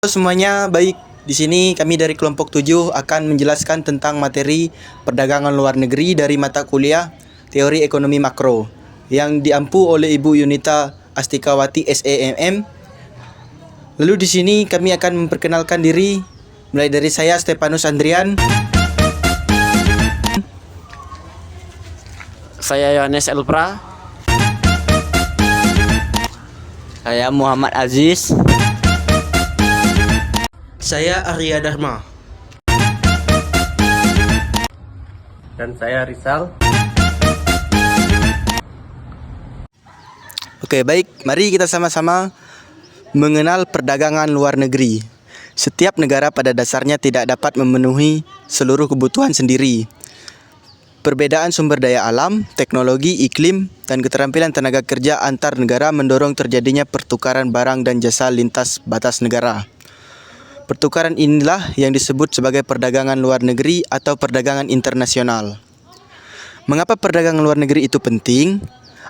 Halo semuanya, baik. Di sini kami dari kelompok 7 akan menjelaskan tentang materi perdagangan luar negeri dari mata kuliah Teori Ekonomi Makro yang diampu oleh Ibu Yunita Astikawati SEMM. Lalu di sini kami akan memperkenalkan diri, mulai dari saya Stefanus Andrian. Saya Yohanes Elpra. Saya Muhammad Aziz. Saya Arya Dharma. Dan saya Rizal. Oke, baik. Mari kita sama-sama mengenal perdagangan luar negeri. Setiap negara pada dasarnya tidak dapat memenuhi seluruh kebutuhan sendiri. Perbedaan sumber daya alam, teknologi, iklim, dan keterampilan tenaga kerja antar negara mendorong terjadinya pertukaran barang dan jasa lintas batas negara. Pertukaran inilah yang disebut sebagai perdagangan luar negeri atau perdagangan internasional. Mengapa perdagangan luar negeri itu penting?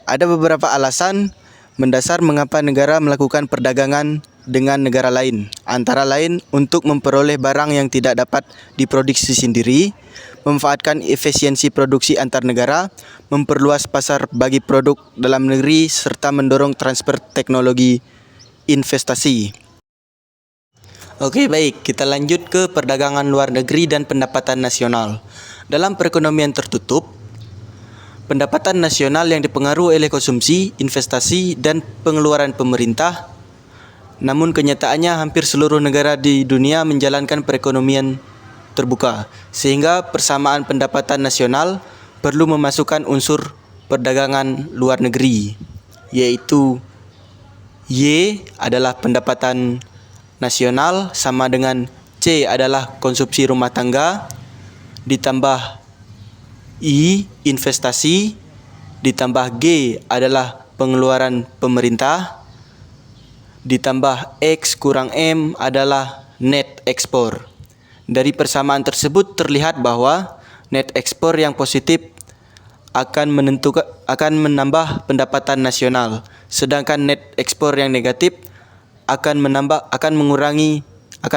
Ada beberapa alasan mendasar mengapa negara melakukan perdagangan dengan negara lain. Antara lain untuk memperoleh barang yang tidak dapat diproduksi sendiri, memanfaatkan efisiensi produksi antar negara, memperluas pasar bagi produk dalam negeri, serta mendorong transfer teknologi investasi. Oke, baik, kita lanjut ke perdagangan luar negeri dan pendapatan nasional. Dalam perekonomian tertutup, pendapatan nasional yang dipengaruhi oleh konsumsi, investasi, dan pengeluaran pemerintah. Namun kenyataannya hampir seluruh negara di dunia menjalankan perekonomian terbuka, sehingga persamaan pendapatan nasional perlu memasukkan unsur perdagangan luar negeri, yaitu Y adalah pendapatan nasional sama dengan C adalah konsumsi rumah tangga, ditambah I investasi, ditambah G adalah pengeluaran pemerintah, ditambah X kurang M adalah net ekspor. Dari persamaan tersebut terlihat bahwa net ekspor yang positif akan menambah pendapatan nasional, sedangkan net ekspor yang negatif akan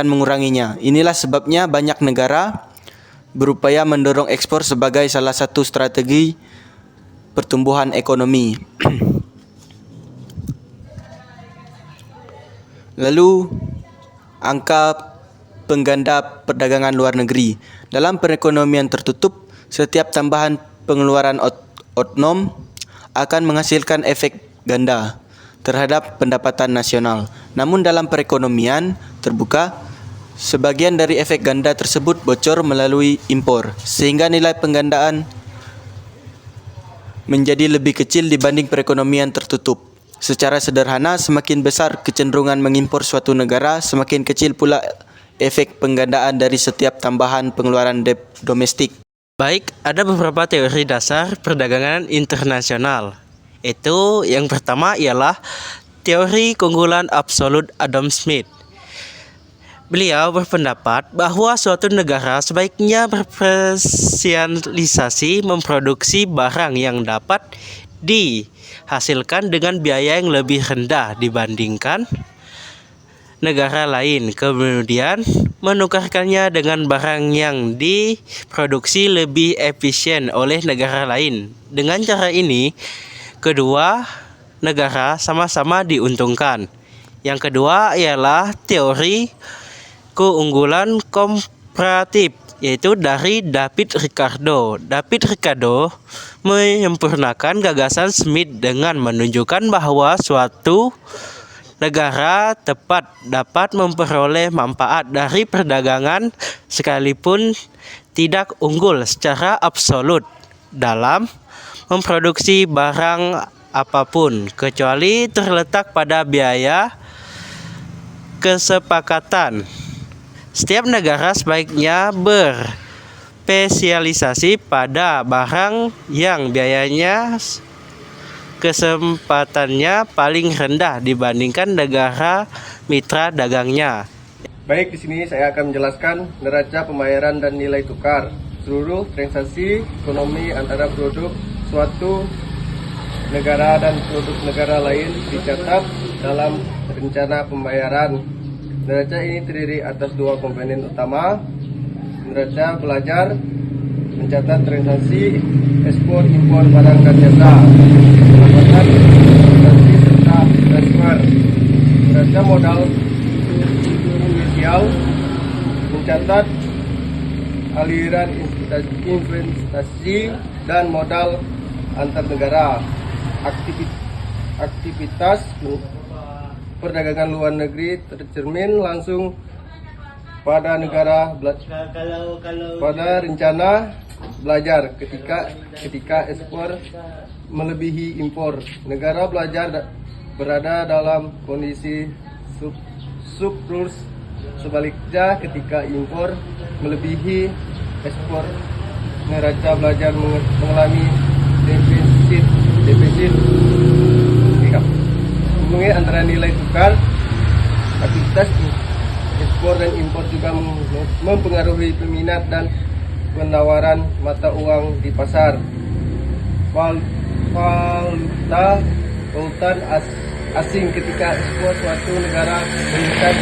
menguranginya. Inilah sebabnya banyak negara berupaya mendorong ekspor sebagai salah satu strategi pertumbuhan ekonomi. Lalu, angka pengganda perdagangan luar negeri. Dalam perekonomian tertutup, setiap tambahan pengeluaran outnom akan menghasilkan efek ganda terhadap pendapatan nasional. Namun dalam perekonomian terbuka, sebagian dari efek ganda tersebut bocor melalui impor, sehingga nilai penggandaan menjadi lebih kecil dibanding perekonomian tertutup. Secara sederhana, semakin besar kecenderungan mengimpor suatu negara, semakin kecil pula efek penggandaan dari setiap tambahan pengeluaran domestik. Baik, ada beberapa teori dasar perdagangan internasional. Itu yang pertama ialah teori keunggulan absolut Adam Smith. Beliau berpendapat bahwa suatu negara sebaiknya berspesialisasi memproduksi barang yang dapat dihasilkan dengan biaya yang lebih rendah dibandingkan negara lain, kemudian menukarkannya dengan barang yang diproduksi lebih efisien oleh negara lain. Dengan cara ini, kedua negara sama-sama diuntungkan. Yang kedua ialah teori keunggulan komparatif, yaitu dari David Ricardo. David Ricardo menyempurnakan gagasan Smith dengan menunjukkan bahwa suatu negara dapat memperoleh manfaat dari perdagangan sekalipun tidak unggul secara absolut dalam memproduksi barang apapun, kecuali terletak pada biaya kesepakatan. Setiap negara sebaiknya berspesialisasi pada barang yang biayanya kesempatannya paling rendah dibandingkan negara mitra dagangnya. Baik, di sini saya akan menjelaskan neraca pembayaran dan nilai tukar. Seluruh transaksi ekonomi antara produk suatu negara dan produk negara lain dicatat dalam rencana pembayaran Neraca ini terdiri atas dua komponen utama. Neraca belajar mencatat transaksi ekspor impor barang dan jasa, pendapatan, transaksi serta transfer. Neraca modal inisial mencatat aliran investasi dan modal antar negara. Aktivitas perdagangan luar negeri tercermin langsung pada pada rencana belajar ketika ekspor melebihi impor. Negara belajar berada dalam kondisi surplus. Sebaliknya, ketika impor melebihi ekspor, neraca belajar mengalami defisit. Hubungan antara nilai tukar, aktivitas ekspor dan impor juga mempengaruhi peminat dan penawaran mata uang di pasar. Valuta asing ketika ekspor suatu negara meningkat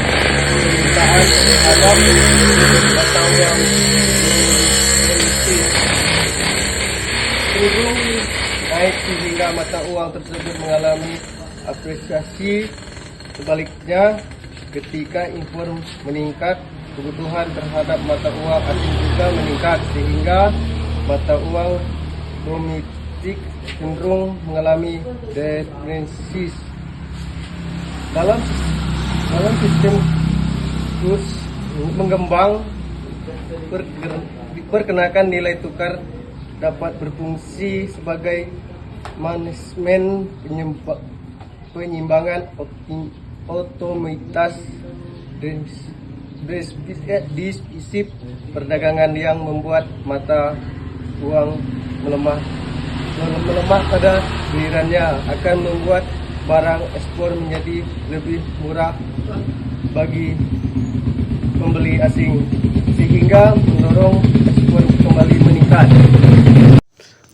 permintaan terhadap mata uang domestik cenderung naik sehingga mata uang tersebut mengalami apresiasi. Sebaliknya, ketika impor meningkat, kebutuhan terhadap mata uang asing juga meningkat sehingga mata uang domestik cenderung mengalami depresiasi. Dalam sistem kurs mengembang, perkenakan nilai tukar dapat berfungsi sebagai manajemen penyimbangan otomatis defisit perdagangan yang membuat mata uang melemah pada gilirannya akan membuat barang ekspor menjadi lebih murah bagi pembeli asing sehingga mendorong ekspor kembali meningkat.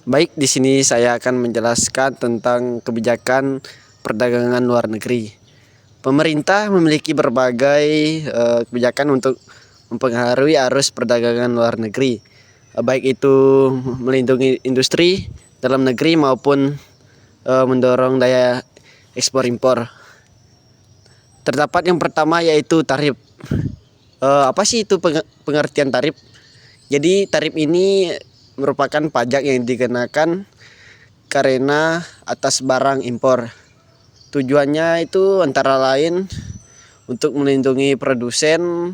Baik, di sini saya akan menjelaskan tentang kebijakan perdagangan luar negeri. Pemerintah memiliki berbagai kebijakan untuk mempengaruhi arus perdagangan luar negeri, baik itu melindungi industri dalam negeri maupun mendorong daya ekspor impor. Terdapat yang pertama yaitu tarif. Apa sih itu pengertian tarif? Jadi tarif ini merupakan pajak yang dikenakan karena atas barang impor. Tujuannya itu antara lain untuk melindungi produsen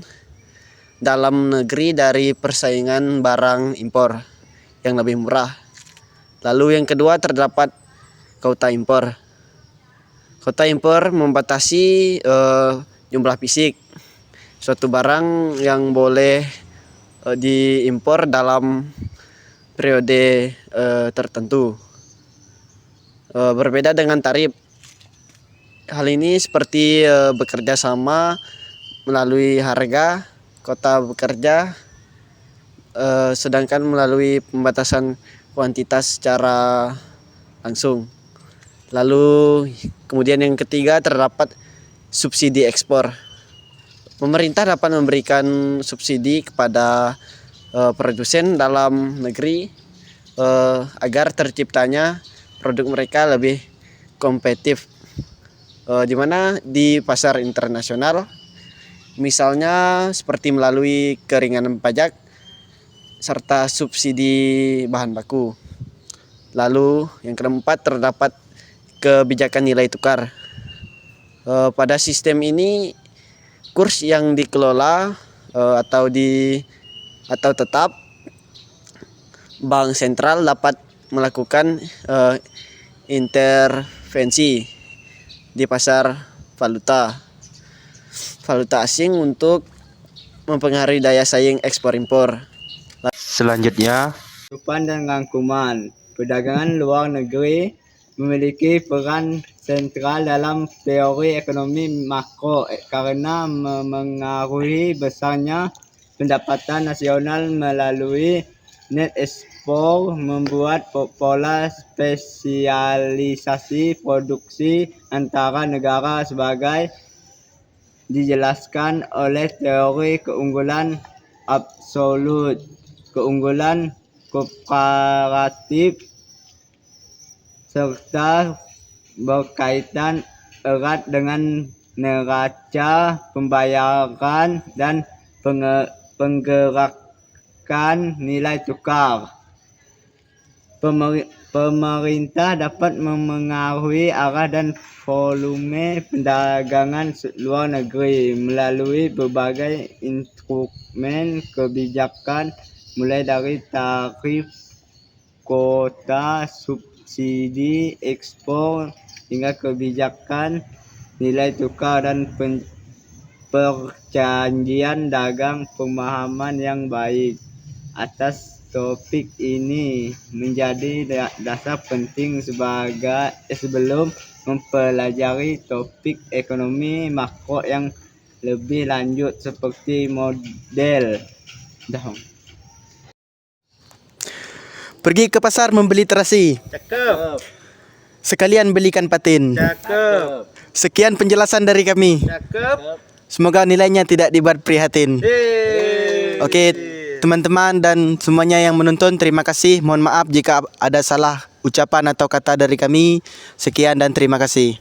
dalam negeri dari persaingan barang impor yang lebih murah. Lalu yang kedua terdapat kuota impor. Kuota impor membatasi jumlah fisik suatu barang yang boleh diimpor dalam periode tertentu. Berbeda dengan tarif. Hal ini seperti bekerja sama melalui harga kota bekerja, sedangkan melalui pembatasan kuantitas secara langsung. Lalu kemudian yang ketiga terdapat subsidi ekspor. Pemerintah dapat memberikan subsidi kepada produsen dalam negeri agar terciptanya produk mereka lebih kompetitif, di mana di pasar internasional, misalnya seperti melalui keringanan pajak serta subsidi bahan baku. Lalu yang keempat terdapat kebijakan nilai tukar. Pada sistem ini kurs yang dikelola atau tetap bank sentral dapat melakukan intervensi di pasar valuta asing untuk mempengaruhi daya saing ekspor impor. Selanjutnya, Penutupan dan rangkuman. Perdagangan luar negeri memiliki peran sentral dalam teori ekonomi makro karena memengaruhi besarnya pendapatan nasional melalui net ekspor, membuat pola spesialisasi produksi antara negara sebagai dijelaskan oleh teori keunggulan absolut, keunggulan komparatif, serta berkaitan erat dengan neraca pembayaran dan penggerakan nilai tukar. Pemerintah dapat memengaruhi arah dan volume perdagangan luar negeri melalui berbagai instrumen kebijakan, mulai dari tarif, kuota, subsidi ekspor, hingga kebijakan nilai tukar dan perjanjian dagang. Pemahaman yang baik atas topik ini menjadi dasar penting sebelum mempelajari topik ekonomi makro yang lebih lanjut seperti model. Pergi ke pasar membeli terasi. Cakep. Sekalian belikan patin. Cakep. Sekian penjelasan dari kami. Cakep. Semoga nilainya tidak dibuat prihatin. Oke, teman-teman dan semuanya yang menonton, terima kasih. Mohon maaf jika ada salah ucapan atau kata dari kami. Sekian dan terima kasih.